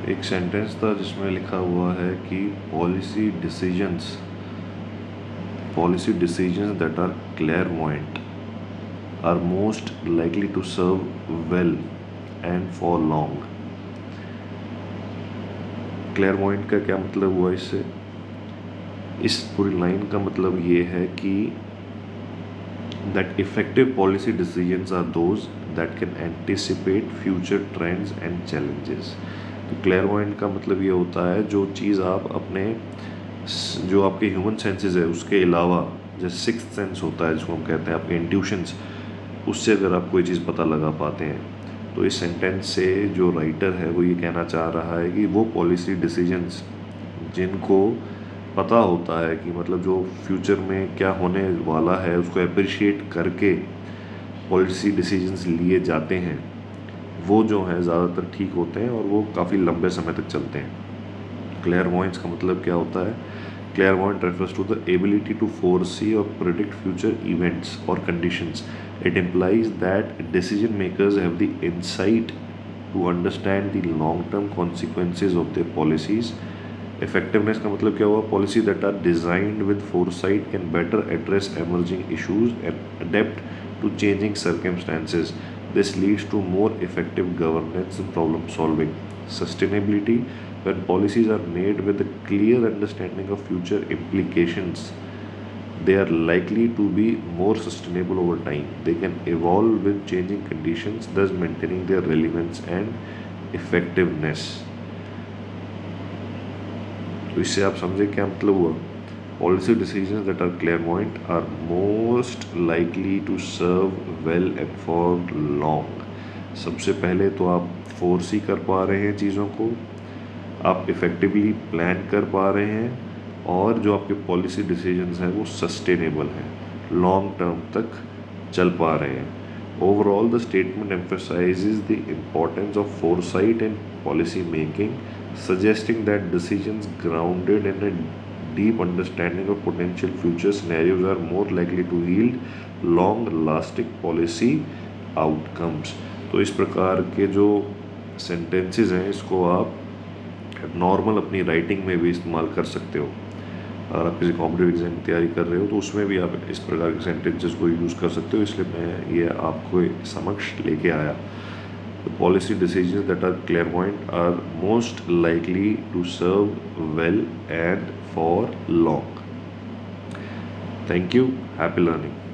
एक सेंटेंस था जिसमें लिखा हुआ है कि policy decisions that are clairvoyant are most likely to serve well and for long. Clairvoyant का क्या मतलब हुआ इससे? इस पूरी लाइन का मतलब ये है कि that effective policy decisions are those that can anticipate future trends and challenges। तो क्लेयरवॉइंट का मतलब ये होता है जो चीज़ आप अपने जो आपके ह्यूमन सेंसेस है उसके अलावा, जैसे सिक्स्थ सेंस होता है जिसको हम कहते हैं आपके इंट्यूशंस, उससे अगर आप कोई चीज़ पता लगा पाते हैं, तो इस सेंटेंस से जो राइटर है वो ये कहना चाह रहा है कि वो पॉलिसी डिसीजंस जिनको पता होता है कि मतलब जो फ्यूचर में क्या होने वाला है उसको अप्रिशिएट करके पॉलिसी डिसीजंस लिए जाते हैं, वो जो हैं ज़्यादातर ठीक होते हैं और वो काफ़ी लंबे समय तक चलते हैं। क्लेयरवॉयंस का मतलब क्या होता है? क्लेयरवॉयंट refers to the ability to foresee or predict future events or conditions. It implies that decision makers have the insight to understand the long-term consequences of their policies. Effectiveness का मतलब क्या हुआ? Policy that are designed with foresight can better address emerging issues and adapt to changing circumstances. This leads to more effective governance and problem solving. Sustainability, when policies are made with a clear understanding of future implications, they are likely to be more sustainable over time. They can evolve with changing conditions, thus maintaining their relevance and effectiveness. तो इससे आप समझे क्या मतलब हुआ? Policy decisions that are clairvoyant are most likely to serve well and for long. सबसे पहले तो आप फोर्सी कर पा रहे हैं चीज़ों को, आप इफ़ेक्टिवली प्लान कर पा रहे हैं, और जो आपके पॉलिसी डिसीजंस हैं वो सस्टेनेबल हैं, लॉन्ग टर्म तक चल पा रहे हैं। Overall, the statement emphasizes the importance of foresight in policy making, suggesting that decisions grounded in a deep understanding of potential future scenarios are more likely to yield long-lasting policy outcomes। तो इस प्रकार के जो sentences हैं इसको आप normal अपनी writing में भी इस्तेमाल कर सकते हो। अगर आप किसी कॉम्पिटिटिव एग्जाम की तैयारी कर रहे हो तो उसमें भी आप इस प्रकार के सेंटेंसेस को यूज़ कर सकते हो, इसलिए मैं ये आपको समक्ष लेके आया। The policy decisions that are clairvoyant are most likely to serve well and for long. Thank you, happy learning.